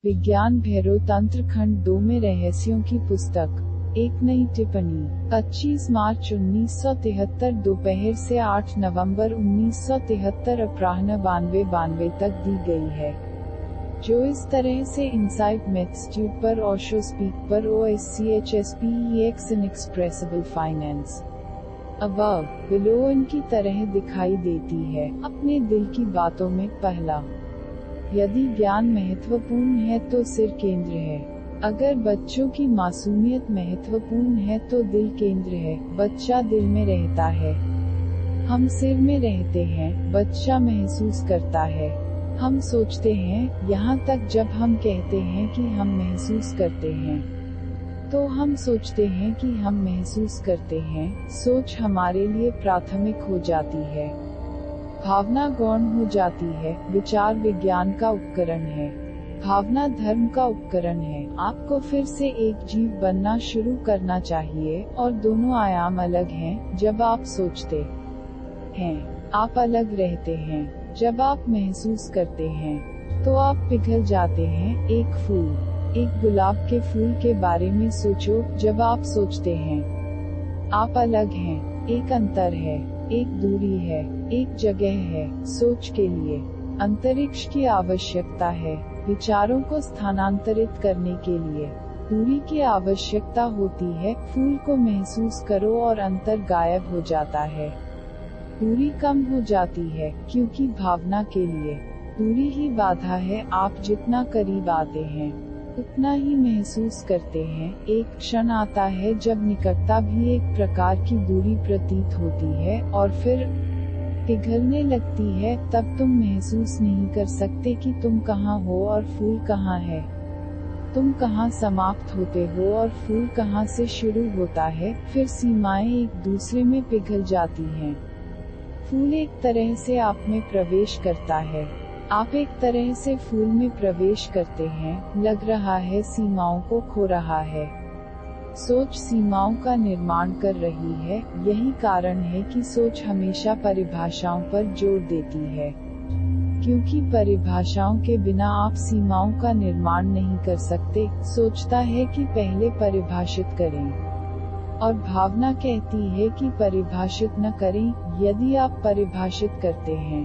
विज्ञान भैरव तंत्र खंड 2 में रहस्यों की पुस्तक। एक नई टिप्पणी 25 मार्च 1973 दोपहर से 8 नवंबर 1973 अपराह्न 92 तक दी गई है, जो इस तरह से इनसाइड मेथस्ट्यूब पर ओशो स्पीक पर OSCHSPEX inexpressible finance above below इनकी तरह दिखाई देती है। अपने दिल की बातों में पहला, यदि ज्ञान महत्वपूर्ण है तो सिर केंद्र है। अगर बच्चों की मासूमियत महत्वपूर्ण है तो दिल केंद्र है। बच्चा दिल में रहता है, हम सिर में रहते हैं। बच्चा महसूस करता है, हम सोचते हैं। यहाँ तक जब हम कहते हैं कि हम महसूस करते हैं, तो हम सोचते हैं कि हम महसूस करते हैं। सोच हमारे लिए प्राथमिक हो जाती है, भावना गौण हो जाती है। विचार विज्ञान का उपकरण है, भावना धर्म का उपकरण है। आपको फिर से एक जीव बनना शुरू करना चाहिए, और दोनों आयाम अलग हैं। जब आप सोचते हैं, आप अलग रहते हैं। जब आप महसूस करते हैं, तो आप पिघल जाते हैं। एक फूल, एक गुलाब के फूल के बारे में सोचो। जब आप सोचते हैं, आप अलग हैं। एक अंतर है, एक दूरी है, एक जगह है। सोच के लिए अंतरिक्ष की आवश्यकता है, विचारों को स्थानांतरित करने के लिए दूरी की आवश्यकता होती है। फूल को महसूस करो और अंतर गायब हो जाता है, दूरी कम हो जाती है, क्योंकि भावना के लिए दूरी ही बाधा है। आप जितना करीब आते हैं, उतना ही महसूस करते हैं। एक क्षण आता है जब निकटता भी एक प्रकार की दूरी प्रतीत होती है, और फिर पिघलने लगती है। तब तुम महसूस नहीं कर सकते कि तुम कहाँ हो और फूल कहाँ है। तुम कहाँ समाप्त होते हो और फूल कहाँ से शुरू होता है। फिर सीमाएं एक दूसरे में पिघल जाती हैं। फूल एक तरह से आप में प्रवेश करता है, आप एक तरह से फूल में प्रवेश करते हैं। लग रहा है सीमाओं को खो रहा है। सोच सीमाओं का निर्माण कर रही है। यही कारण है कि सोच हमेशा परिभाषाओं पर जोर देती है, क्योंकि परिभाषाओं के बिना आप सीमाओं का निर्माण नहीं कर सकते। सोचता है कि पहले परिभाषित करें, और भावना कहती है कि परिभाषित न करें। यदि आप परिभाषित करते हैं,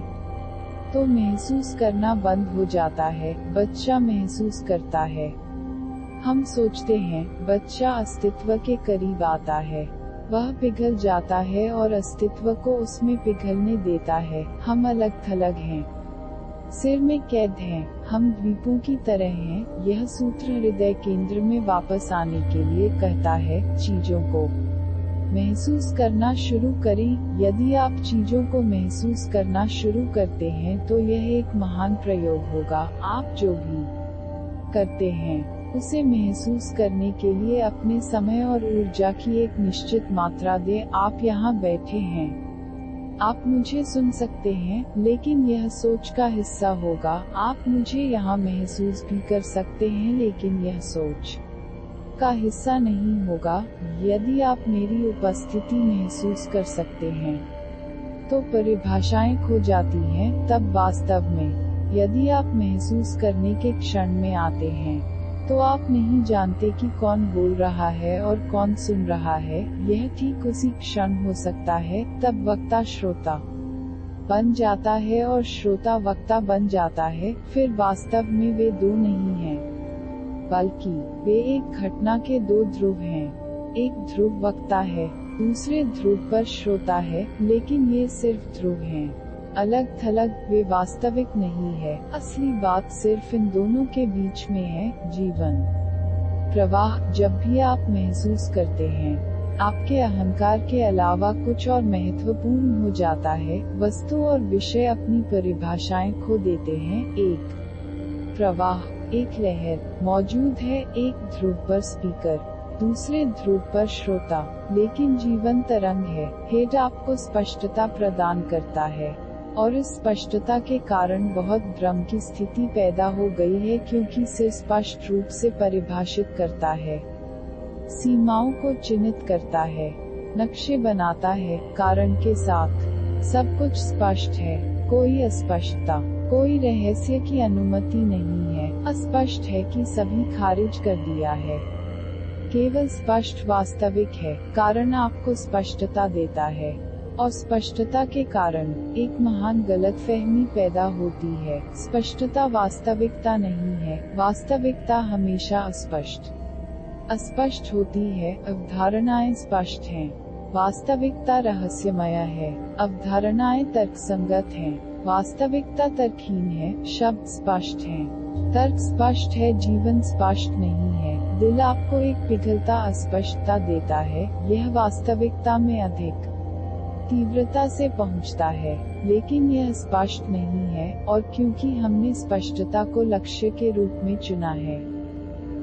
तो महसूस करना बंद हो जाता है। बच्चा महसूस करता है, हम सोचते हैं। बच्चा अस्तित्व के करीब आता है, वह पिघल जाता है और अस्तित्व को उसमें पिघलने देता है। हम अलग थलग हैं, सिर में कैद हैं। हम द्वीपों की तरह हैं। यह सूत्र हृदय केंद्र में वापस आने के लिए कहता है, चीजों को महसूस करना शुरू करें। यदि आप चीजों को महसूस करना शुरू करते हैं, तो यह एक महान प्रयोग होगा। आप जो भी करते हैं, उसे महसूस करने के लिए अपने समय और ऊर्जा की एक निश्चित मात्रा दें। आप यहाँ बैठे हैं, आप मुझे सुन सकते हैं, लेकिन यह सोच का हिस्सा होगा। आप मुझे यहाँ महसूस भी कर सकते हैं, लेकिन यह सोच का हिस्सा नहीं होगा। यदि आप मेरी उपस्थिति महसूस कर सकते हैं, तो परिभाषाएं खो जाती हैं। तब वास्तव में, यदि आप महसूस करने के क्षण में आते हैं, तो आप नहीं जानते कि कौन बोल रहा है और कौन सुन रहा है। यह ठीक उसी क्षण हो सकता है। तब वक्ता श्रोता बन जाता है और श्रोता वक्ता बन जाता है। फिर वास्तव में वे दो नहीं हैं, बल्कि वे एक घटना के दो ध्रुव हैं। एक ध्रुव वक्ता है, दूसरे ध्रुव पर श्रोता है, लेकिन ये सिर्फ ध्रुव हैं, अलग थलग। वे वास्तविक नहीं है। असली बात सिर्फ इन दोनों के बीच में है, जीवन प्रवाह। जब भी आप महसूस करते हैं, आपके अहंकार के अलावा कुछ और महत्वपूर्ण हो जाता है। वस्तु और विषय अपनी परिभाषाएं खो देते हैं। एक प्रवाह, एक लहर मौजूद है। एक ध्रुव पर स्पीकर, दूसरे ध्रुव पर श्रोता, लेकिन जीवन तरंग है। हेड आपको स्पष्टता प्रदान करता है, और इस स्पष्टता के कारण बहुत भ्रम की स्थिति पैदा हो गई है, क्योंकि सिर स्पष्ट रूप से परिभाषित करता है, सीमाओं को चिन्हित करता है, नक्शे बनाता है, कारण के साथ। सब कुछ स्पष्ट है, कोई अस्पष्टता, कोई रहस्य की अनुमति नहीं है। अस्पष्ट है कि सभी खारिज कर दिया है। केवल स्पष्ट वास्तविक है, कारण आपको स्पष्टता देता है, और स्पष्टता के कारण एक महान गलतफहमी पैदा होती है। स्पष्टता वास्तविकता नहीं है, वास्तविकता हमेशा अस्पष्ट होती है। अवधारणाएं स्पष्ट हैं, वास्तविकता रहस्यमय है। अवधारणाएं तर्कसंगत हैं, वास्तविकता तर्कहीन है। शब्द स्पष्ट हैं, तर्क स्पष्ट है, जीवन स्पष्ट नहीं है। दिल आपको एक पिघलता अस्पष्टता देता है, यह वास्तविकता में अधिक तीव्रता से पहुंचता है, लेकिन यह स्पष्ट नहीं है, और क्योंकि हमने स्पष्टता को लक्ष्य के रूप में चुना है,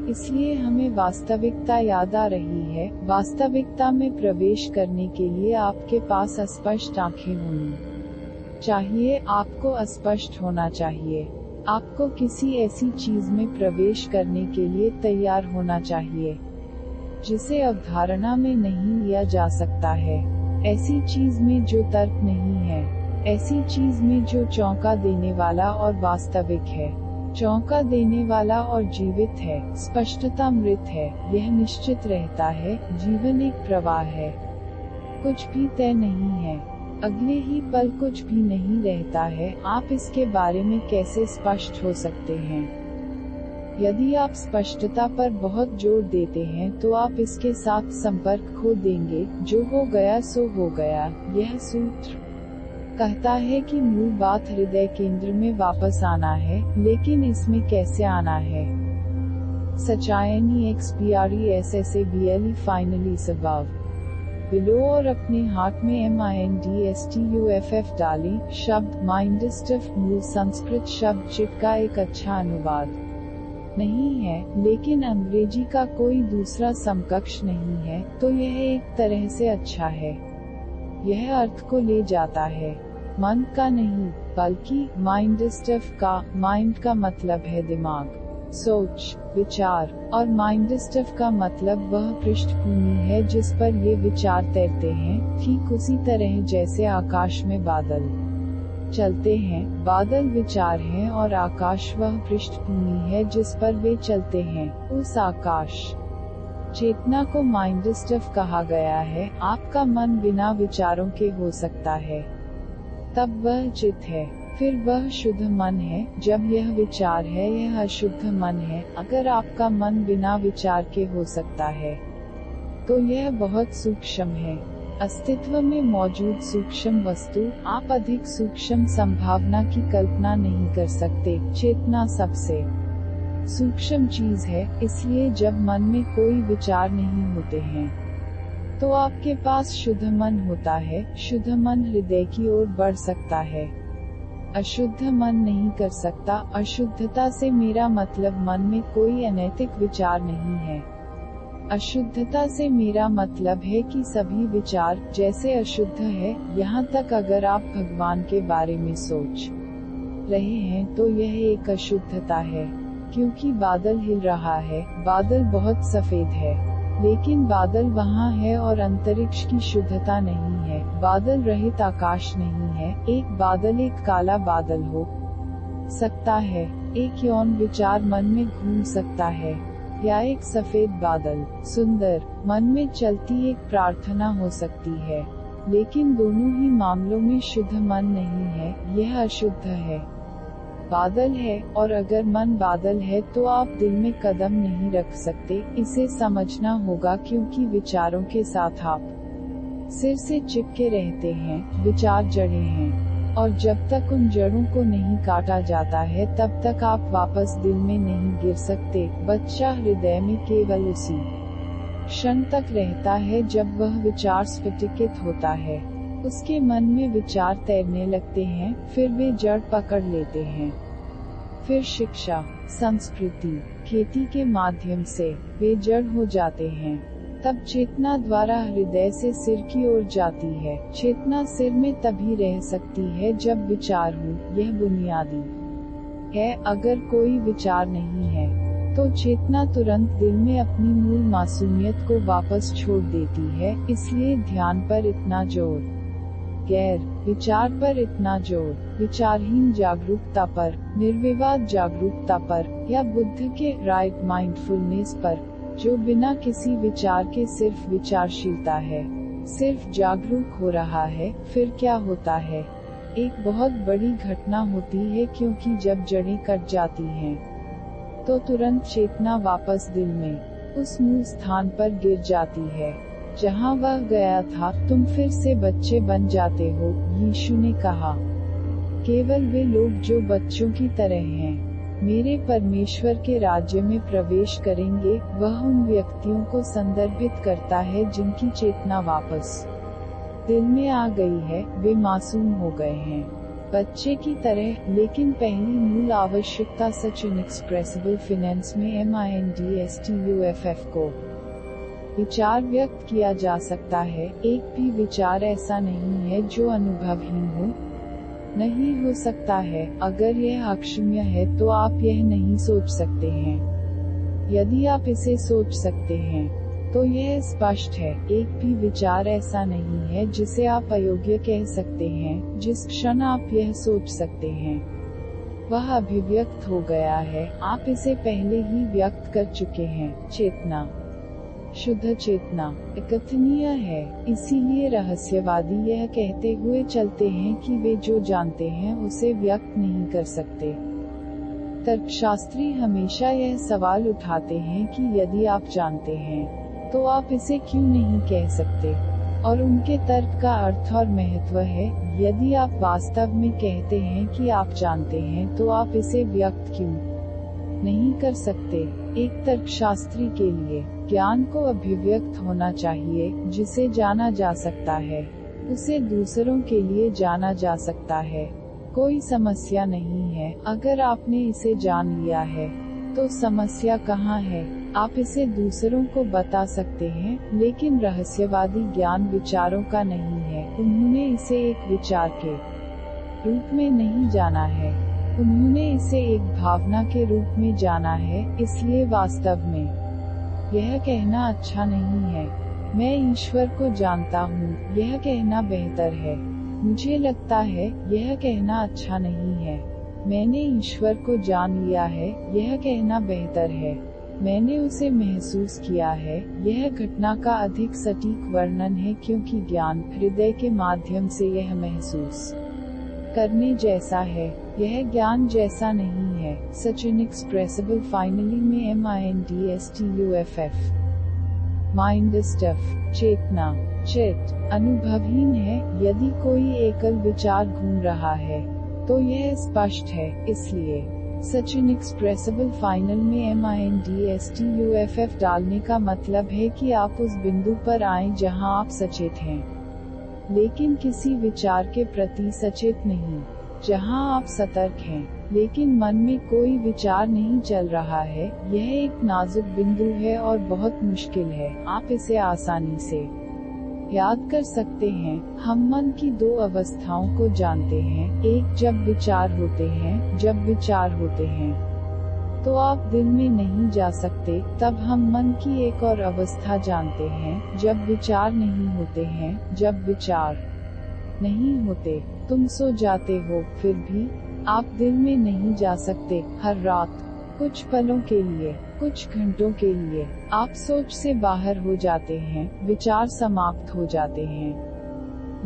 इसलिए हमें वास्तविकता याद आ रही है। वास्तविकता में प्रवेश करने के लिए आपके पास अस्पष्ट आंखें होनी चाहिए, आपको अस्पष्ट होना चाहिए। आपको किसी ऐसी चीज में प्रवेश करने के लिए तैयार होना चाहिए जिसे अवधारणा में नहीं लिया जा सकता है, ऐसी चीज में जो तर्क नहीं है, ऐसी चीज में जो चौंका देने वाला और वास्तविक है, चौंका देने वाला और जीवित है। स्पष्टता मृत है, यह निश्चित रहता है, जीवन एक प्रवाह है, कुछ भी तय नहीं है, अगले ही पल कुछ भी नहीं रहता है। आप इसके बारे में कैसे स्पष्ट हो सकते हैं? यदि आप स्पष्टता पर बहुत जोर देते हैं तो आप इसके साथ संपर्क खो देंगे। जो हो गया सो हो गया, यह सूत्र कहता है कि मूल बात हृदय केंद्र में वापस आना है, लेकिन इसमें कैसे आना है? सचायनी XPRESSABLE फाइनली सबाव बिलो और अपने हाथ में MINDSTUFF डालें। शब्द माइंडस्टफ मूल संस्कृत शब्द चिट का एक अच्छा अनुवाद नहीं है, लेकिन अंग्रेजी का कोई दूसरा समकक्ष नहीं है, तो यह एक तरह से अच्छा है। यह अर्थ को ले जाता है, मन का नहीं, बल्कि माइंडस्टफ का। माइंड का मतलब है दिमाग, सोच, विचार, और माइंडस्टफ का मतलब वह पृष्ठभूमि है जिस पर ये विचार तैरते हैं, ठीक उसी तरह जैसे आकाश में बादल चलते हैं। बादल विचार हैं और आकाश वह पृष्ठभूमि है जिस पर वे चलते हैं। उस आकाश चेतना को माइंडस्टफ कहा गया है। आपका मन बिना विचारों के हो सकता है, तब वह चित है। फिर वह शुद्ध मन है, जब यह विचार है, यह अशुद्ध मन है। अगर आपका मन बिना विचार के हो सकता है, तो यह बहुत सूक्ष्म है। अस्तित्व में मौजूद सूक्ष्म वस्तु, आप अधिक सूक्ष्म संभावना की कल्पना नहीं कर सकते। चेतना सबसे सूक्ष्म चीज है, इसलिए जब मन में कोई विचार नहीं होते हैं, तो आपके पास शुद्ध मन होता है। शुद्ध मन हृदय की ओर बढ़ सकता है, अशुद्ध मन नहीं कर सकता। अशुद्धता से मेरा मतलब मन में कोई अनैतिक विचार नहीं है। अशुद्धता से मेरा मतलब है कि सभी विचार जैसे अशुद्ध है, यहाँ तक अगर आप भगवान के बारे में सोच रहे हैं तो यह एक अशुद्धता है, क्योंकि बादल हिल रहा है। बादल बहुत सफेद है, लेकिन बादल वहाँ है और अंतरिक्ष की शुद्धता नहीं है। बादल रहित आकाश नहीं है। एक बादल एक काला बादल हो सकता है, एक यौन विचार मन में घूम सकता है, या एक सफेद बादल सुंदर मन में चलती एक प्रार्थना हो सकती है, लेकिन दोनों ही मामलों में शुद्ध मन नहीं है, यह अशुद्ध है। बादल है, और अगर मन बादल है तो आप दिल में कदम नहीं रख सकते। इसे समझना होगा, क्योंकि विचारों के साथ आप सिर से चिपके रहते हैं। विचार जड़ें हैं, और जब तक उन जड़ों को नहीं काटा जाता है तब तक आप वापस दिल में नहीं गिर सकते। बच्चा हृदय में केवल उसी क्षण तक रहता है जब वह विचार स्फटिकित होता है। उसके मन में विचार तैरने लगते हैं, फिर वे जड़ पकड़ लेते हैं। फिर शिक्षा, संस्कृति, खेती के माध्यम से वे जड़ हो जाते हैं। तब चेतना द्वारा हृदय से सिर की ओर जाती है। चेतना सिर में तभी रह सकती है जब विचार हो। यह बुनियादी है। अगर कोई विचार नहीं है, तो चेतना तुरंत दिल में अपनी मूल मासूमियत को वापस छोड़ देती है। इसलिए ध्यान पर इतना जोर गैर विचार पर इतना जोर, विचारहीन जागरूकता पर, निर्विवाद जागरूकता पर, या बुद्ध के राइट माइंडफुलनेस पर, जो बिना किसी विचार के सिर्फ विचारशीलता है, सिर्फ जागरूक हो रहा है। फिर क्या होता है? एक बहुत बड़ी घटना होती है, क्योंकि जब जड़ें कट जाती हैं, तो तुरंत चेतना वापस दिल में उस मूल स्थान पर गिर जाती है जहां वह गया था। तुम फिर से बच्चे बन जाते हो, यीशु ने कहा। केवल वे लोग जो बच्चों की तरह हैं, मेरे परमेश्वर के राज्य में प्रवेश करेंगे। वह उन व्यक्तियों को संदर्भित करता है जिनकी चेतना वापस दिल में आ गई है, वे मासूम हो गए हैं, बच्चे की तरह। लेकिन पहली मूल आवश्यकता सच इनएक्सप्रेसिबल फाइनेंस में MINDSTUFF को विचार व्यक्त किया जा सकता है। एक भी विचार ऐसा नहीं है जो अनुभवहीन हो, नहीं हो सकता है। अगर यह अक्षम्य है तो आप यह नहीं सोच सकते हैं। यदि आप इसे सोच सकते हैं तो यह स्पष्ट है, एक भी विचार ऐसा नहीं है जिसे आप अयोग्य कह सकते हैं। जिस क्षण आप यह सोच सकते हैं, वह अभिव्यक्त हो गया है। आप इसे पहले ही व्यक्त कर चुके हैं। चेतना, शुद्ध चेतना अकथनीय है। इसीलिए रहस्यवादी यह कहते हुए चलते हैं कि वे जो जानते हैं उसे व्यक्त नहीं कर सकते। तर्कशास्त्री हमेशा यह सवाल उठाते हैं कि यदि आप जानते हैं तो आप इसे क्यों नहीं कह सकते, और उनके तर्क का अर्थ और महत्व है। यदि आप वास्तव में कहते हैं कि आप जानते हैं तो आप इसे व्यक्त क्यों नहीं कर सकते। एक तर्कशास्त्री के लिए ज्ञान को अभिव्यक्त होना चाहिए, जिसे जाना जा सकता है, उसे दूसरों के लिए जाना जा सकता है। कोई समस्या नहीं है अगर आपने इसे जान लिया है, तो समस्या कहाँ है? आप इसे दूसरों को बता सकते हैं, लेकिन रहस्यवादी ज्ञान विचारों का नहीं है। उन्होंने इसे एक विचार के रूप में नहीं जाना है, उन्होंने इसे एक भावना के रूप में जाना है। इसलिए वास्तव में यह कहना अच्छा नहीं है, मैं ईश्वर को जानता हूँ, यह कहना बेहतर है। मुझे लगता है यह कहना अच्छा नहीं है, मैंने ईश्वर को जान लिया है, यह कहना बेहतर है। मैंने उसे महसूस किया है। यह घटना का अधिक सटीक वर्णन है, क्योंकि ज्ञान हृदय के माध्यम से यह महसूस करने जैसा है। यह ज्ञान जैसा नहीं है। सच इनएक्सप्रेसिबल फाइनली में MINDSTUFF माइंड स्टफ चेतना चित अनुभवहीन है। यदि कोई एकल विचार घूम रहा है तो यह स्पष्ट है। इसलिए सच इनएक्सप्रेसिबल फाइनल में MINDSTUFF डालने का मतलब है कि आप उस बिंदु पर आएं जहां आप सचेत हैं, लेकिन किसी विचार के प्रति सचेत नहीं, जहां आप सतर्क हैं, लेकिन मन में कोई विचार नहीं चल रहा है। यह एक नाजुक बिंदु है और बहुत मुश्किल है। आप इसे आसानी से याद कर सकते हैं। हम मन की दो अवस्थाओं को जानते हैं, एक जब विचार होते हैं, जब विचार होते हैं तो आप दिल में नहीं जा सकते। तब हम मन की एक और अवस्था जानते हैं, जब विचार नहीं होते हैं, जब विचार नहीं होते। तुम सो जाते हो, फिर भी आप दिल में नहीं जा सकते। हर रात कुछ पलों के लिए, कुछ घंटों के लिए आप सोच से बाहर हो जाते हैं, विचार समाप्त हो जाते हैं,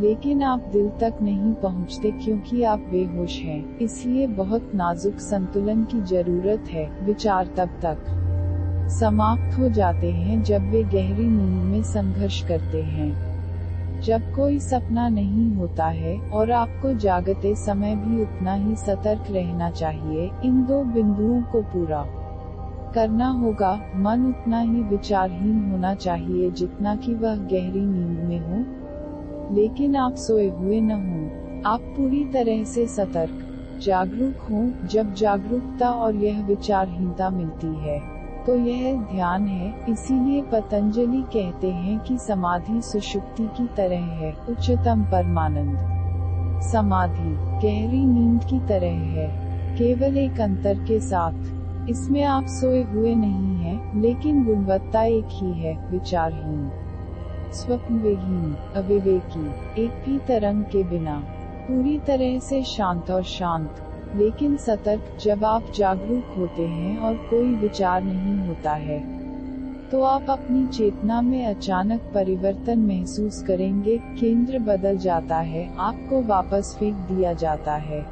लेकिन आप दिल तक नहीं पहुंचते क्योंकि आप बेहोश हैं। इसलिए बहुत नाजुक संतुलन की जरूरत है। विचार तब तक समाप्त हो जाते हैं जब वे गहरी नींद में संघर्ष करते हैं, जब कोई सपना नहीं होता है, और आपको जागते समय भी उतना ही सतर्क रहना चाहिए। इन दो बिंदुओं को पूरा करना होगा। मन उतना ही विचारहीन होना चाहिए जितना कि वह गहरी नींद में हो, लेकिन आप सोए हुए न हों। आप पूरी तरह से सतर्क, जागरूक हों। जब जागरूकता और यह विचारहीनता मिलती है तो यह ध्यान है। इसीलिए पतंजलि कहते हैं कि समाधि सुषुप्ति की तरह है, उच्चतम परमानंद समाधि गहरी नींद की तरह है, केवल एक अंतर के साथ, इसमें आप सोए हुए नहीं हैं, लेकिन गुणवत्ता एक ही है, विचारहीन। स्वप्नविहीन, अविवेकी, एक भी तरंग के बिना, पूरी तरह से शांत और शांत, लेकिन सतर्क। जब आप जागरूक होते हैं और कोई विचार नहीं होता है, तो आप अपनी चेतना में अचानक परिवर्तन महसूस करेंगे। केंद्र बदल जाता है, आपको वापस फेंक दिया जाता है,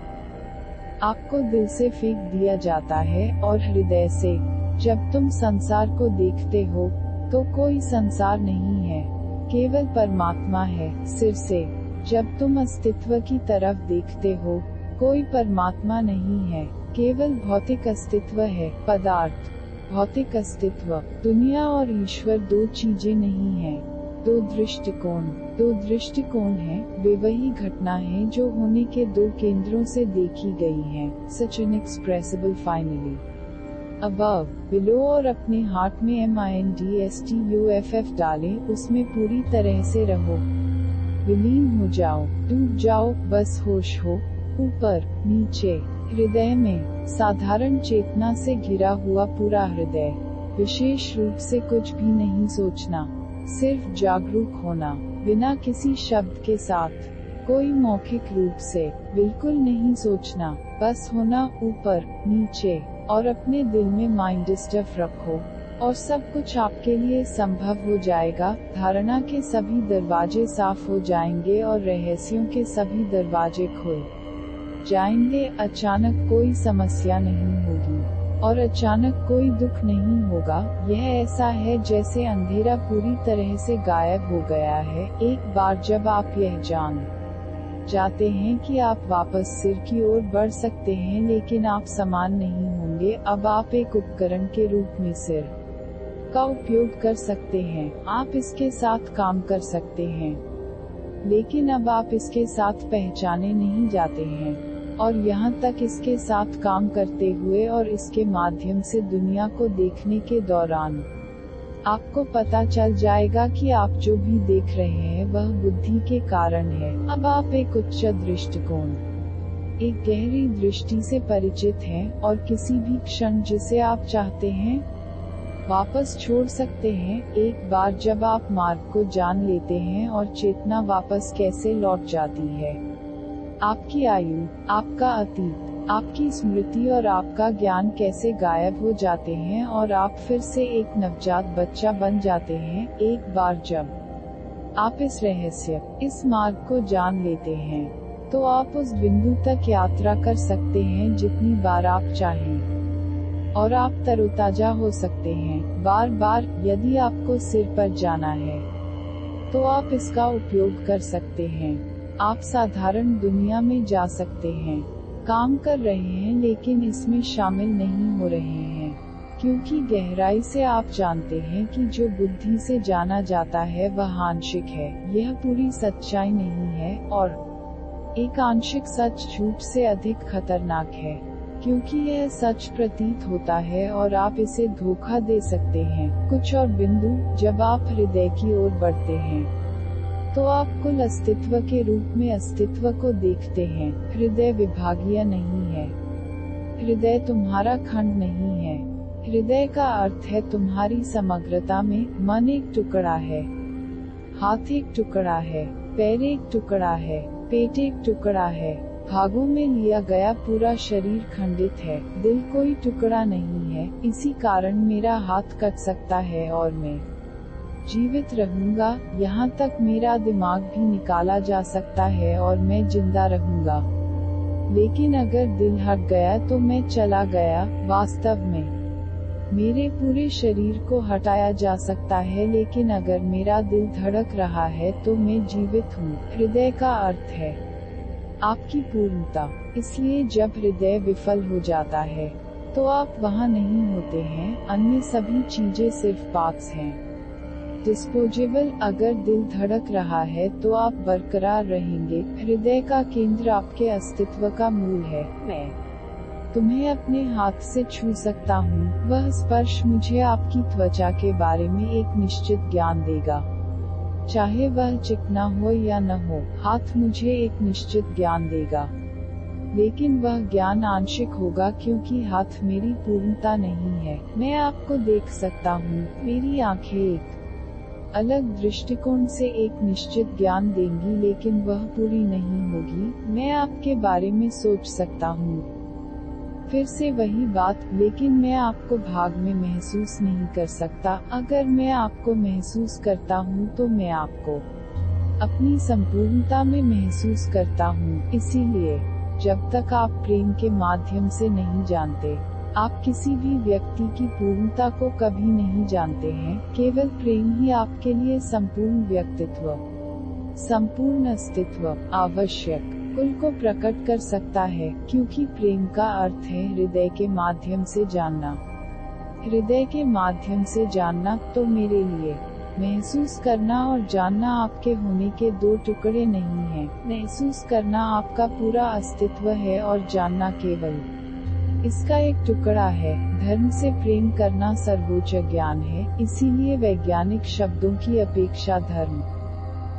आपको दिल से फेंक दिया जाता है और हृदय से। जब तुम संसार को देखते हो, तो कोई संसार नहीं है, केवल परमात्मा है। सिर से जब तुम अस्तित्व की तरफ देखते हो, कोई परमात्मा नहीं है, केवल भौतिक अस्तित्व है। पदार्थ, भौतिक अस्तित्व, दुनिया और ईश्वर दो चीजें नहीं हैं, दो दृष्टिकोण हैं। वे वही घटना है जो होने के दो केंद्रों से देखी गई है। सच इनएक्सप्रेसिबल फाइनली अबव, बिलो, और अपने हार्ट में MINDSTUFF डालें, उसमें पूरी तरह से रहो, विलीन हो जाओ, डूब जाओ, बस होश हो, ऊपर नीचे। हृदय में साधारण चेतना से घिरा हुआ पूरा हृदय, विशेष रूप से कुछ भी नहीं सोचना, सिर्फ जागरूक होना, बिना किसी शब्द के साथ, कोई मौखिक रूप से, बिल्कुल नहीं सोचना, बस होना, ऊपर नीचे। और अपने दिल में माइंड स्टफ रखो और सब कुछ आपके लिए संभव हो जाएगा। धारणा के सभी दरवाजे साफ हो जाएंगे और रहस्यों के सभी दरवाजे खुल जाएंगे। अचानक कोई समस्या नहीं होगी और अचानक कोई दुख नहीं होगा। यह ऐसा है जैसे अंधेरा पूरी तरह से गायब हो गया है। एक बार जब आप यह जान जाते हैं कि आप वापस सिर की ओर बढ़ सकते हैं, लेकिन आप समान नहीं होंगे। अब आप एक उपकरण के रूप में सिर का उपयोग कर सकते हैं, आप इसके साथ काम कर सकते हैं, लेकिन अब आप इसके साथ पहचाने नहीं जाते हैं। और यहाँ तक इसके साथ काम करते हुए और इसके माध्यम से दुनिया को देखने के दौरान आपको पता चल जाएगा कि आप जो भी देख रहे हैं वह बुद्धि के कारण है। अब आप एक उच्च दृष्टिकोण, एक गहरी दृष्टि से परिचित हैं और किसी भी क्षण जिसे आप चाहते हैं वापस छोड़ सकते हैं। एक बार जब आप मार्ग को जान लेते हैं और चेतना वापस कैसे लौट जाती है, आपकी आयु, आपका अतीत, आपकी स्मृति और आपका ज्ञान कैसे गायब हो जाते हैं और आप फिर से एक नवजात बच्चा बन जाते हैं। एक बार जब आप इस रहस्य, इस मार्ग को जान लेते हैं, तो आप उस बिंदु तक यात्रा कर सकते हैं जितनी बार आप चाहें, और आप तरोताजा हो सकते हैं बार बार। यदि आपको सिर पर जाना है, तो आप इसका उपयोग कर सकते हैं। आप साधारण दुनिया में जा सकते हैं, काम कर रहे हैं, लेकिन इसमें शामिल नहीं हो रहे हैं, क्योंकि गहराई से आप जानते हैं कि जो बुद्धि से जाना जाता है वह आंशिक है, यह पूरी सच्चाई नहीं है। और एक आंशिक सच झूठ से अधिक खतरनाक है, क्योंकि यह सच प्रतीत होता है और आप इसे धोखा दे सकते हैं। कुछ और बिंदु, जब आप हृदय की ओर बढ़ते हैं, तो आप कुल अस्तित्व के रूप में अस्तित्व को देखते हैं। हृदय विभागीय नहीं है, हृदय तुम्हारा खंड नहीं है। हृदय का अर्थ है तुम्हारी समग्रता में। मन एक टुकड़ा है, हाथ एक टुकड़ा है, पैर एक टुकड़ा है, पेट एक टुकड़ा है, भागों में लिया गया पूरा शरीर खंडित है। दिल कोई टुकड़ा नहीं है। इसी कारण मेरा हाथ कट सकता है और मैं जीवित रहूंगा, यहाँ तक मेरा दिमाग भी निकाला जा सकता है और मैं जिंदा रहूंगा। लेकिन अगर दिल हट गया तो मैं चला गया। वास्तव में मेरे पूरे शरीर को हटाया जा सकता है, लेकिन अगर मेरा दिल धड़क रहा है तो मैं जीवित हूँ। हृदय का अर्थ है आपकी पूर्णता। इसलिए जब हृदय विफल हो जाता है, तो आप वहाँ नहीं होते हैं। अन्य सभी चीजें सिर्फ पार्ट्स हैं, डिस्पोजेबल। अगर दिल धड़क रहा है तो आप बरकरार रहेंगे। हृदय का केंद्र आपके अस्तित्व का मूल है। मैं तुम्हें अपने हाथ से छू सकता हूँ। वह स्पर्श मुझे आपकी त्वचा के बारे में एक निश्चित ज्ञान देगा, चाहे वह चिकना हो या न हो। हाथ मुझे एक निश्चित ज्ञान देगा, लेकिन वह ज्ञान आंशिक होगा, क्योंकि हाथ मेरी पूर्णता नहीं है। मैं आपको देख सकता हूँ, मेरी आंखें एक अलग दृष्टिकोण से एक निश्चित ज्ञान देंगी, लेकिन वह पूरी नहीं होगी। मैं आपके बारे में सोच सकता हूँ, फिर से वही बात, लेकिन मैं आपको भाग में महसूस नहीं कर सकता। अगर मैं आपको महसूस करता हूँ तो मैं आपको अपनी संपूर्णता में महसूस करता हूँ। इसीलिए जब तक आप प्रेम के माध्यम से नहीं जानते, आप किसी भी व्यक्ति की पूर्णता को कभी नहीं जानते हैं। केवल प्रेम ही आपके लिए संपूर्ण व्यक्तित्व, संपूर्ण अस्तित्व, आवश्यक कुल को प्रकट कर सकता है, क्योंकि प्रेम का अर्थ है हृदय के माध्यम से जानना। हृदय के माध्यम से जानना तो मेरे लिए महसूस करना और जानना आपके होने के दो टुकड़े नहीं हैं। महसूस करना आपका पूरा अस्तित्व है और जानना केवल इसका एक टुकड़ा है। धर्म से प्रेम करना सर्वोच्च ज्ञान है, इसीलिए वैज्ञानिक शब्दों की अपेक्षा धर्म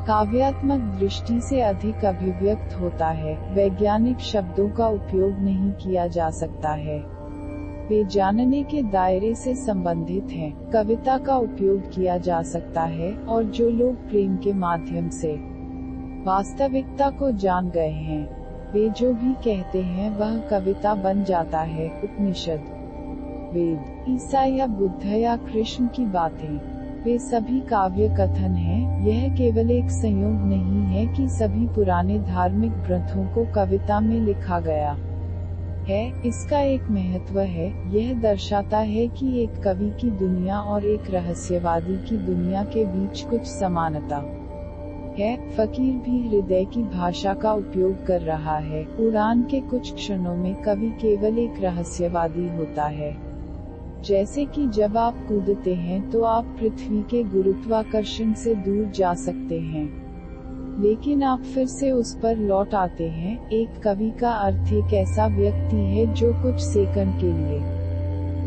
काव्यात्मक दृष्टि से अधिक अभिव्यक्त होता है। वैज्ञानिक शब्दों का उपयोग नहीं किया जा सकता है, वे जानने के दायरे से संबंधित हैं। कविता का उपयोग किया जा सकता है, और जो लोग प्रेम के माध्यम से वास्तविकता को जान गए हैं, वे जो भी कहते हैं वह कविता बन जाता है। उपनिषद, वेद, ईसा या बुद्ध या कृष्ण की बातें, वे सभी काव्य कथन हैं। यह केवल एक संयोग नहीं है कि सभी पुराने धार्मिक ग्रंथों को कविता में लिखा गया है। इसका एक महत्व है, यह दर्शाता है कि एक कवि की दुनिया और एक रहस्यवादी की दुनिया के बीच कुछ समानता है। फकीर भी हृदय की भाषा का उपयोग कर रहा है। उड़ान के कुछ क्षणों में कवि केवल एक रहस्यवादी होता है। जैसे कि जब आप कूदते हैं तो आप पृथ्वी के गुरुत्वाकर्षण से दूर जा सकते हैं, लेकिन आप फिर से उस पर लौट आते हैं। एक कवि का अर्थ एक ऐसा व्यक्ति है जो कुछ सेकंड के लिए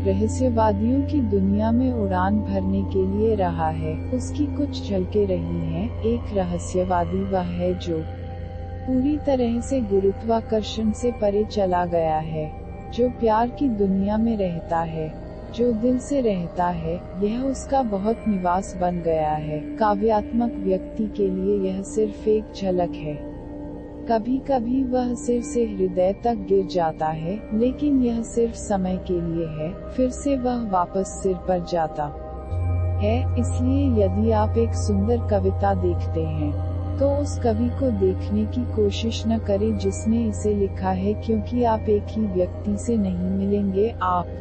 रहस्यवादियों की दुनिया में उड़ान भरने के लिए रहा है। उसकी कुछ झलकें रही हैं। एक रहस्यवादी वह है जो पूरी तरह से गुरुत्वाकर्षण से परे चला गया है, जो प्यार की दुनिया में रहता है, जो दिल से रहता है। यह उसका बहुत निवास बन गया है। काव्यात्मक व्यक्ति के लिए यह सिर्फ एक झलक है। कभी कभी वह सिर से हृदय तक गिर जाता है, लेकिन यह सिर्फ समय के लिए है, फिर से वह वापस सिर पर जाता है। इसलिए यदि आप एक सुंदर कविता देखते हैं, तो उस कवि को देखने की कोशिश न करें जिसने इसे लिखा है, क्योंकि आप एक ही व्यक्ति से नहीं मिलेंगे। आप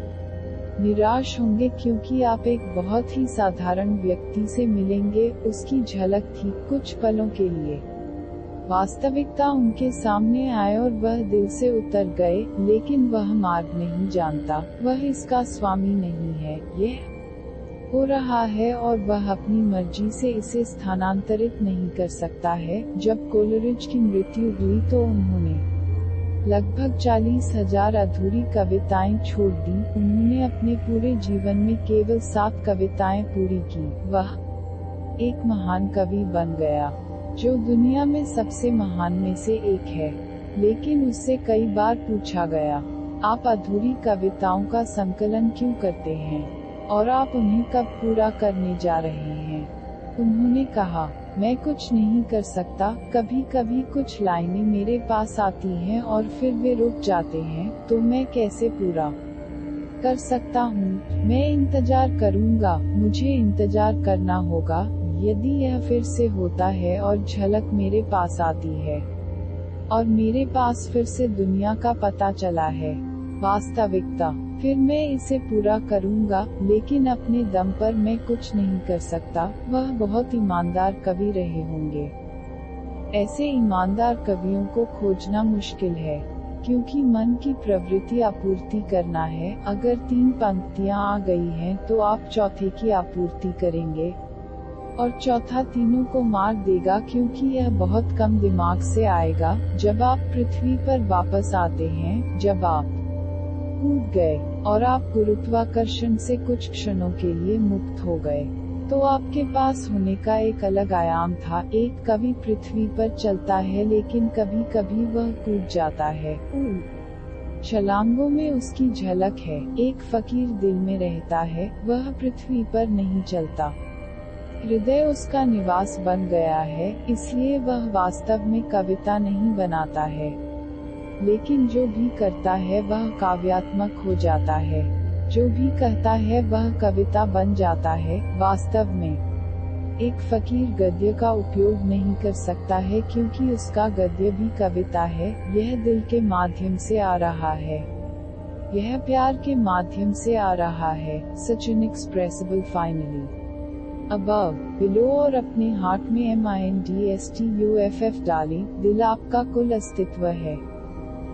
निराश होंगे क्योंकि आप एक बहुत ही साधारण व्यक्ति से मिलेंगे। उसकी झलक थी कुछ पलों के लिए। वास्तविकता उनके सामने आए और वह दिल से उतर गए, लेकिन वह मार्ग नहीं जानता, वह इसका स्वामी नहीं है। यह हो रहा है और वह अपनी मर्जी से इसे स्थानांतरित नहीं कर सकता है। जब कोलरिज की मृत्यु हुई तो उन्होंने लगभग 40,000 अधूरी कविताएं छोड़ दी। उन्होंने अपने पूरे जीवन में केवल 7 कविताएं पूरी की। वह एक महान कवि बन गया, जो दुनिया में सबसे महान में से एक है। लेकिन उससे कई बार पूछा गया, आप अधूरी कविताओं का संकलन क्यों करते हैं, और आप उन्हें कब पूरा करने जा रहे हैं? उन्होंने कहा, मैं कुछ नहीं कर सकता। कभी कभी कुछ लाइनें मेरे पास आती हैं और फिर वे रुक जाते हैं, तो मैं कैसे पूरा कर सकता हूँ? मैं इंतजार करूँगा, मुझे इंतजार करना होगा। यदि यह फिर से होता है और झलक मेरे पास आती है, और मेरे पास फिर से दुनिया का पता चला है, वास्तविकता, फिर मैं इसे पूरा करूँगा। लेकिन अपने दम पर मैं कुछ नहीं कर सकता। वह बहुत ईमानदार कवि रहे होंगे। ऐसे ईमानदार कवियों को खोजना मुश्किल है, क्योंकि मन की प्रवृत्ति आपूर्ति करना है। अगर 3 पंक्तियां आ गई हैं तो आप चौथे की आपूर्ति करेंगे, और चौथा तीनों को मार देगा, क्योंकि यह बहुत कम दिमाग से आएगा। जब आप पृथ्वी पर वापस आते हैं, जब आप कूद गए और आप गुरुत्वाकर्षण से कुछ क्षणों के लिए मुक्त हो गए, तो आपके पास होने का एक अलग आयाम था। एक कवि पृथ्वी पर चलता है, लेकिन कभी कभी वह कूद जाता है। छलांगों में उसकी झलक है। एक फकीर दिल में रहता है, वह पृथ्वी पर नहीं चलता। हृदय उसका निवास बन गया है, इसलिए वह वास्तव में कविता नहीं बनाता है, लेकिन जो भी करता है वह काव्यात्मक हो जाता है। जो भी कहता है वह कविता बन जाता है। वास्तव में एक फकीर गद्य का उपयोग नहीं कर सकता है क्योंकि उसका गद्य भी कविता है। यह दिल के माध्यम से आ रहा है, यह प्यार के माध्यम से आ रहा है। Such inexpressible finally above, below और अपने हार्ट में MINDSTUFF डालें। दिल आपका कुल अस्तित्व है,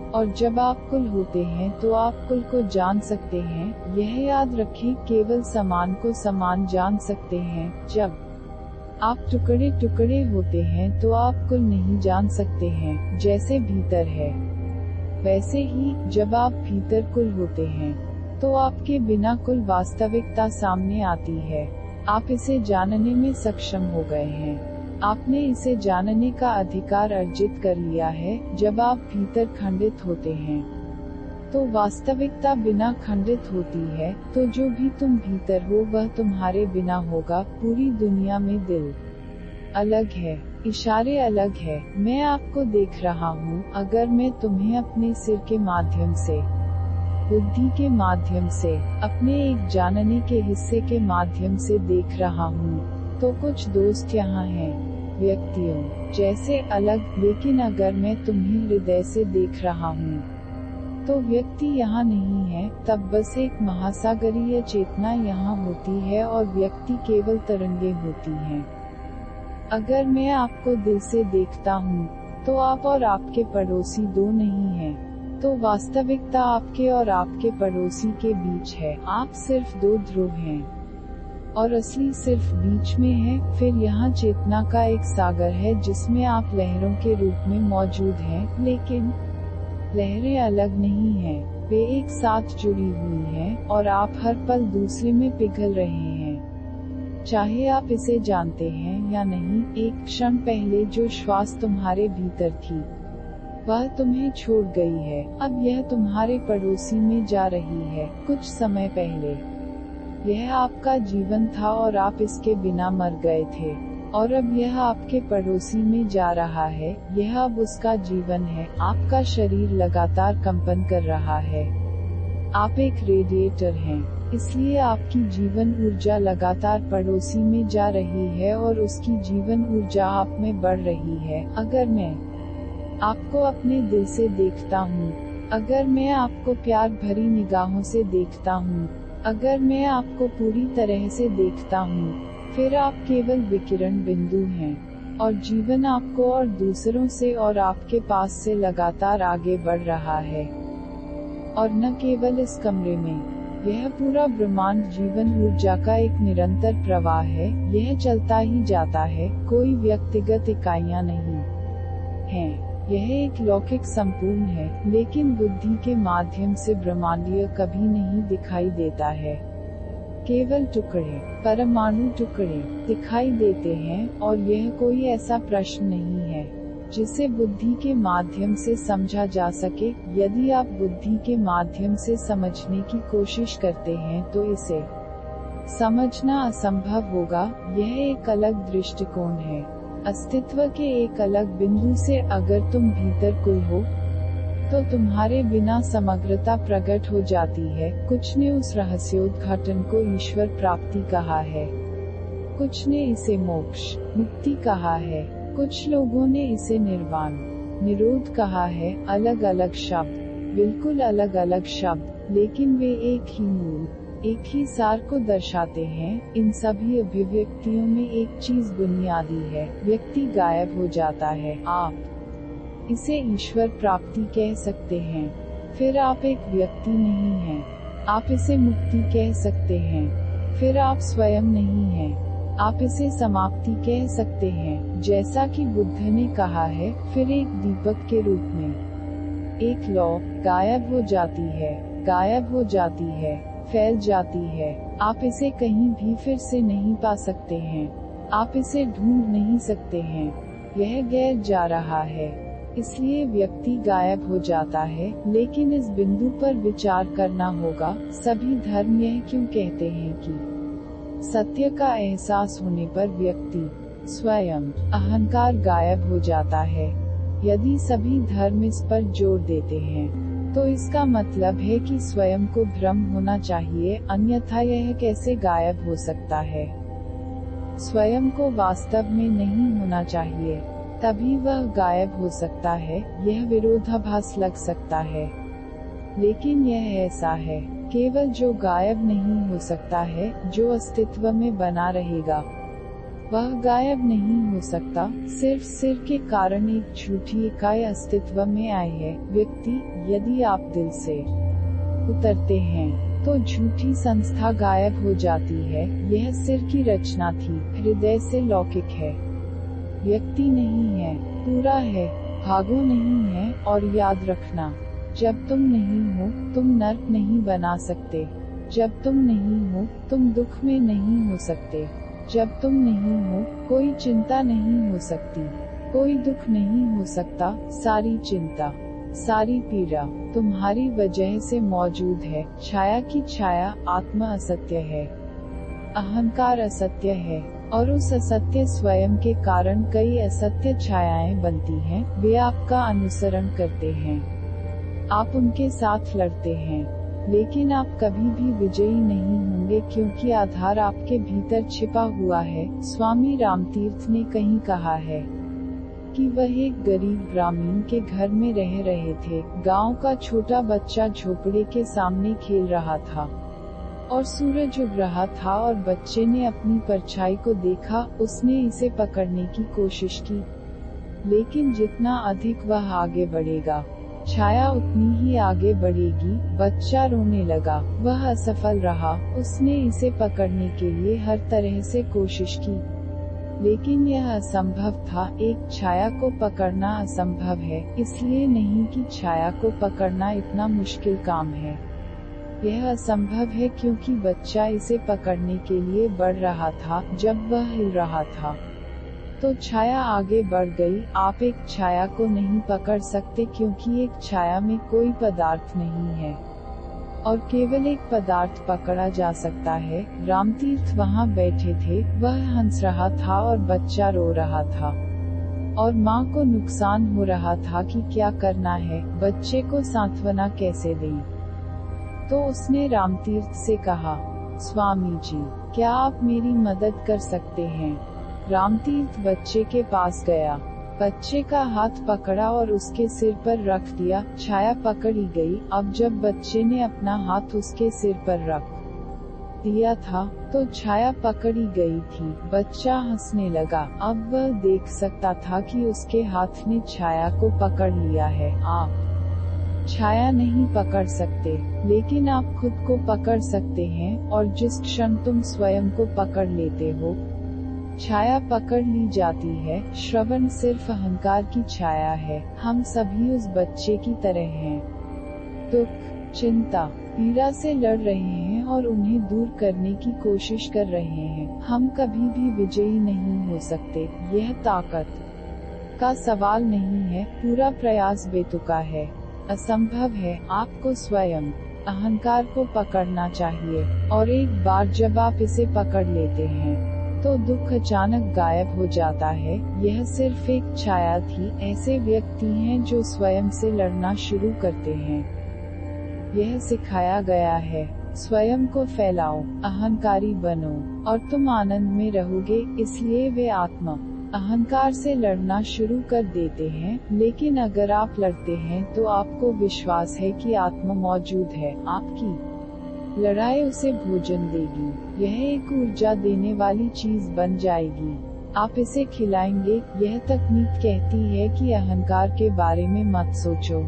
और जब आप कुल होते हैं तो आप कुल को जान सकते हैं। यह याद रखें, केवल समान को समान जान सकते हैं। जब आप टुकड़े टुकड़े होते हैं तो आप कुल नहीं जान सकते हैं। जैसे भीतर है वैसे ही जब आप भीतर कुल होते हैं तो आपके बिना कुल वास्तविकता सामने आती है। आप इसे जानने में सक्षम हो गए हैं। आपने इसे जानने का अधिकार अर्जित कर लिया है। जब आप भीतर खंडित होते हैं तो वास्तविकता बिना खंडित होती है। तो जो भी तुम भीतर हो वह तुम्हारे बिना होगा। पूरी दुनिया में दिल अलग है, इशारे अलग है। मैं आपको देख रहा हूँ। अगर मैं तुम्हें अपने सिर के माध्यम से, बुद्धि के माध्यम से, अपने एक जानने के हिस्से के माध्यम से देख रहा हूँ, तो कुछ दोस्त यहाँ हैं, व्यक्तियों जैसे अलग। लेकिन अगर मैं तुम्हें हृदय से देख रहा हूँ तो व्यक्ति यहाँ नहीं है। तब बस एक महासागरीय चेतना यहाँ होती है और व्यक्ति केवल तरंगे होती हैं। अगर मैं आपको दिल से देखता हूँ तो आप और आपके पड़ोसी दो नहीं हैं। तो वास्तविकता आपके और आपके पड़ोसी के बीच है। आप सिर्फ दो ध्रुव हैं और असली सिर्फ बीच में है। फिर यहाँ चेतना का एक सागर है जिसमें आप लहरों के रूप में मौजूद हैं, लेकिन लहरें अलग नहीं हैं, वे एक साथ जुड़ी हुई हैं और आप हर पल दूसरे में पिघल रहे हैं। चाहे आप इसे जानते हैं या नहीं, एक क्षण पहले जो श्वास तुम्हारे भीतर थी वह तुम्हें छोड़ गई है। अब यह तुम्हारे पड़ोसी में जा रही है। कुछ समय पहले यह आपका जीवन था और आप इसके बिना मर गए थे, और अब यह आपके पड़ोसी में जा रहा है। यह अब उसका जीवन है। आपका शरीर लगातार कंपन कर रहा है। आप एक रेडिएटर हैं, इसलिए आपकी जीवन ऊर्जा लगातार पड़ोसी में जा रही है और उसकी जीवन ऊर्जा आप में बढ़ रही है। अगर मैं आपको अपने दिल से देखता हूँ, अगर मैं आपको प्यार भरी निगाहों से देखता हूँ, अगर मैं आपको पूरी तरह से देखता हूँ, फिर आप केवल विकिरण बिंदु हैं और जीवन आपको और दूसरों से और आपके पास से लगातार आगे बढ़ रहा है। और न केवल इस कमरे में, यह पूरा ब्रह्मांड जीवन ऊर्जा का एक निरंतर प्रवाह है। यह चलता ही जाता है, कोई व्यक्तिगत इकाइयां नहीं हैं। यह एक लौकिक संपूर्ण है, लेकिन बुद्धि के माध्यम से ब्रह्मांडीय कभी नहीं दिखाई देता है। केवल टुकड़े, परमाणु टुकड़े दिखाई देते हैं, और यह कोई ऐसा प्रश्न नहीं है जिसे बुद्धि के माध्यम से समझा जा सके। यदि आप बुद्धि के माध्यम से समझने की कोशिश करते हैं तो इसे समझना असंभव होगा। यह एक अलग दृष्टिकोण है, अस्तित्व के एक अलग बिंदु से। अगर तुम भीतर कुल हो तो तुम्हारे बिना समग्रता प्रकट हो जाती है। कुछ ने उस रहस्योद्घाटन को ईश्वर प्राप्ति कहा है, कुछ ने इसे मोक्ष, मुक्ति कहा है, कुछ लोगों ने इसे निर्वाण, निरोध कहा है। अलग अलग शब्द, बिल्कुल अलग अलग शब्द, लेकिन वे एक ही मूल, एक ही सार को दर्शाते हैं। इन सभी अभिव्यक्तियों में एक चीज बुनियादी है, व्यक्ति गायब हो जाता है। आप इसे ईश्वर प्राप्ति कह सकते हैं। फिर आप एक व्यक्ति नहीं हैं। आप इसे मुक्ति कह सकते हैं। फिर आप स्वयं नहीं हैं। आप इसे समाप्ति कह सकते हैं, जैसा कि बुद्ध ने कहा है। फिर एक दीपक के रूप में एक लौ गायब हो जाती है, गायब हो जाती है, फैल जाती है। आप इसे कहीं भी फिर से नहीं पा सकते हैं। आप इसे ढूंढ नहीं सकते हैं। यह गैर जा रहा है, इसलिए व्यक्ति गायब हो जाता है। लेकिन इस बिंदु पर विचार करना होगा, सभी धर्म यह क्यों कहते हैं कि सत्य का एहसास होने पर व्यक्ति स्वयं अहंकार गायब हो जाता है। यदि सभी धर्म इस पर जोर देते हैं तो इसका मतलब है कि स्वयं को भ्रम होना चाहिए, अन्यथा यह कैसे गायब हो सकता है। स्वयं को वास्तव में नहीं होना चाहिए, तभी वह गायब हो सकता है। यह विरोधाभास लग सकता है, लेकिन यह ऐसा है। केवल जो गायब नहीं हो सकता है, जो अस्तित्व में बना रहेगा, वह गायब नहीं हो सकता। सिर्फ सिर के कारण एक झूठी इकाई अस्तित्व में आई है। व्यक्ति, यदि आप दिल से उतरते हैं तो झूठी संस्था गायब हो जाती है। यह सिर की रचना थी, हृदय से लौकिक है। व्यक्ति नहीं है, पूरा है, भागो नहीं है। और याद रखना, जब तुम नहीं हो तुम नर्क नहीं बना सकते। जब तुम नहीं हो तुम दुख में नहीं हो सकते। जब तुम नहीं हो कोई चिंता नहीं हो सकती, कोई दुख नहीं हो सकता। सारी चिंता, सारी पीड़ा तुम्हारी वजह से मौजूद है। छाया की छाया आत्मा असत्य है, अहंकार असत्य है, और उस असत्य स्वयं के कारण कई असत्य छायाएं बनती हैं। वे आपका अनुसरण करते हैं, आप उनके साथ लड़ते हैं, लेकिन आप कभी भी विजयी नहीं होंगे, क्योंकि आधार आपके भीतर छिपा हुआ है। स्वामी रामतीर्थ ने कहीं कहा है कि वह एक गरीब ग्रामीण के घर में रह रहे थे। गांव का छोटा बच्चा झोपड़े के सामने खेल रहा था और सूरज उग रहा था, और बच्चे ने अपनी परछाई को देखा। उसने इसे पकड़ने की कोशिश की, लेकिन जितना अधिक वह आगे बढ़ेगा, छाया उतनी ही आगे बढ़ेगी। बच्चा रोने लगा, वह असफल रहा। उसने इसे पकड़ने के लिए हर तरह से कोशिश की, लेकिन यह असंभव था। एक छाया को पकड़ना असंभव है, इसलिए नहीं कि छाया को पकड़ना इतना मुश्किल काम है। यह असंभव है क्योंकि बच्चा इसे पकड़ने के लिए बढ़ रहा था। जब वह हिल रहा था तो छाया आगे बढ़ गई। आप एक छाया को नहीं पकड़ सकते, क्योंकि एक छाया में कोई पदार्थ नहीं है, और केवल एक पदार्थ पकड़ा जा सकता है। रामतीर्थ वहाँ बैठे थे, वह हंस रहा था और बच्चा रो रहा था, और माँ को नुकसान हो रहा था कि क्या करना है, बच्चे को सांत्वना कैसे दें। तो उसने रामतीर्थ से कहा, स्वामी जी, क्या आप मेरी मदद कर सकते हैं? रामतीर्थ बच्चे के पास गया, बच्चे का हाथ पकड़ा और उसके सिर पर रख दिया। छाया पकड़ी गई। अब जब बच्चे ने अपना हाथ उसके सिर पर रख दिया था तो छाया पकड़ी गई थी। बच्चा हंसने लगा। अब वह देख सकता था कि उसके हाथ ने छाया को पकड़ लिया है। आप छाया नहीं पकड़ सकते, लेकिन आप खुद को पकड़ सकते हैं, और जिस क्षण तुम स्वयं को पकड़ लेते हो, छाया पकड़ ली जाती है। श्रवण सिर्फ अहंकार की छाया है। हम सभी उस बच्चे की तरह हैं, दुख, चिंता, पीड़ा से लड़ रहे हैं और उन्हें दूर करने की कोशिश कर रहे हैं। हम कभी भी विजयी नहीं हो सकते। यह ताकत का सवाल नहीं है, पूरा प्रयास बेतुका है, असंभव है। आपको स्वयं अहंकार को पकड़ना चाहिए, और एक बार जब आप इसे पकड़ लेते हैं तो दुख अचानक गायब हो जाता है। यह सिर्फ एक छाया थी। ऐसे व्यक्ति हैं जो स्वयं से लड़ना शुरू करते हैं। यह सिखाया गया है, स्वयं को फैलाओ, अहंकारी बनो, और तुम आनंद में रहोगे। इसलिए वे आत्मा अहंकार से लड़ना शुरू कर देते हैं। लेकिन अगर आप लड़ते हैं तो आपको विश्वास है कि आत्मा मौजूद है। आपकी लड़ाई उसे भोजन देगी। यह एक ऊर्जा देने वाली चीज बन जाएगी। आप इसे खिलाएंगे। यह तकनीक कहती है कि अहंकार के बारे में मत सोचो,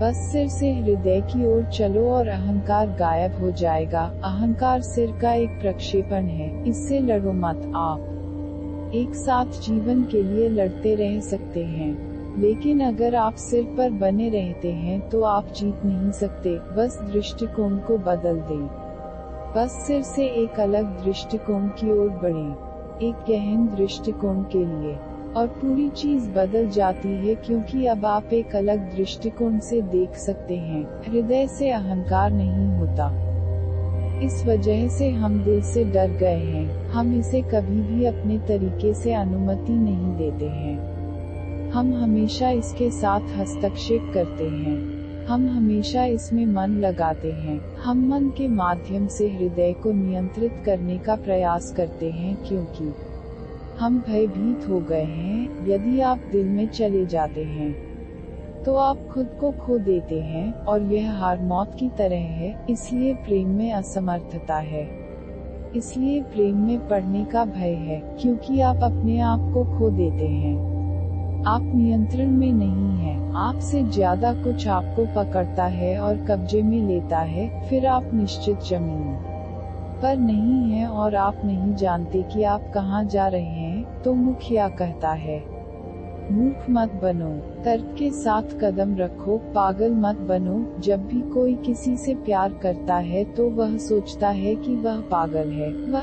बस सिर से हृदय की ओर चलो और अहंकार गायब हो जाएगा। अहंकार सिर का एक प्रक्षेपण है, इससे लड़ो मत। आप एक साथ जीवन के लिए लड़ते रह सकते हैं, लेकिन अगर आप सिर पर बने रहते हैं तो आप जीत नहीं सकते। बस दृष्टिकोण को बदल दें, बस सिर से एक अलग दृष्टिकोण की ओर बढ़ें, एक गहन दृष्टिकोण के लिए, और पूरी चीज बदल जाती है, क्योंकि अब आप एक अलग दृष्टिकोण से देख सकते हैं। हृदय से अहंकार नहीं होता, इस वजह से हम दिल से डर गए हैं। हम इसे कभी भी अपने तरीके से अनुमति नहीं देते हैं। हम हमेशा इसके साथ हस्तक्षेप करते हैं। हम हमेशा इसमें मन लगाते हैं। हम मन के माध्यम से हृदय को नियंत्रित करने का प्रयास करते हैं, क्योंकि हम भयभीत हो गए हैं। यदि आप दिल में चले जाते हैं तो आप खुद को खो देते हैं, और यह हार मौत की तरह है। इसलिए प्रेम में असमर्थता है। इसलिए प्रेम में पड़ने का भय है, क्योंकि आप अपने आप को खो देते हैं। आप नियंत्रण में नहीं हैं। आपसे ज्यादा कुछ आपको पकड़ता है और कब्जे में लेता है। फिर आप निश्चित जमीन पर नहीं हैं और आप नहीं जानते कि आप कहां जा रहे हैं। तो मुखिया कहता है, मूर्ख मत बनो, तर्क के साथ कदम रखो, पागल मत बनो। जब भी कोई किसी से प्यार करता है तो वह सोचता है कि वह पागल है। वह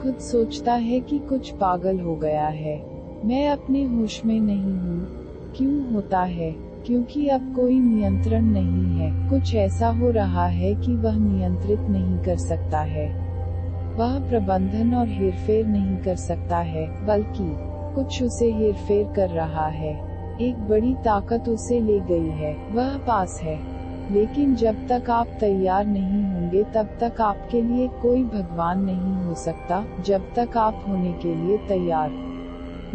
खुद सोचता है कि कुछ पागल हो गया है। मैं अपने होश में नहीं हूँ। क्यों होता है? क्योंकि अब कोई नियंत्रण नहीं है। कुछ ऐसा हो रहा है कि वह नियंत्रित नहीं कर सकता है। वह प्रबंधन और हेरफेर नहीं कर सकता है, बल्कि कुछ उसे हेरफेर कर रहा है। एक बड़ी ताकत उसे ले गई है। वह पास है। लेकिन जब तक आप तैयार नहीं होंगे तब तक आपके लिए कोई भगवान नहीं हो सकता। जब तक आप होने के लिए तैयार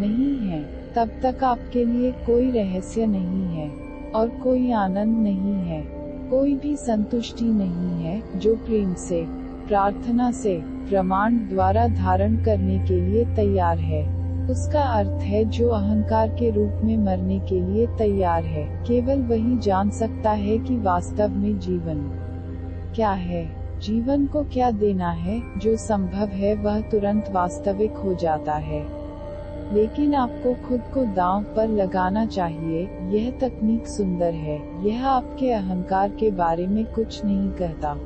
नहीं हैं, तब तक आपके लिए कोई रहस्य नहीं है, और कोई आनंद नहीं है, कोई भी संतुष्टि नहीं है जो प्रेम से, प्रार्थना से, प्रमाण द्वारा धारण करने के लिए तैयार है। उसका अर्थ है जो अहंकार के रूप में मरने के लिए तैयार है। केवल वही जान सकता है कि वास्तव में जीवन क्या है, जीवन को क्या देना है। जो संभव है वह तुरंत वास्तविक हो जाता है। लेकिन आपको खुद को दांव पर लगाना चाहिए। यह तकनीक सुंदर है। यह आपके अहंकार के बारे में कुछ नहीं कहता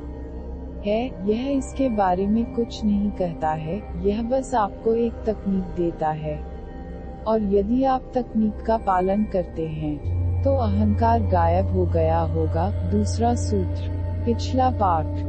है। यह इसके बारे में कुछ नहीं कहता है। यह बस आपको एक तकनीक देता है। और यदि आप तकनीक का पालन करते हैं तो अहंकार गायब हो गया होगा। दूसरा सूत्र, पिछला पाठ।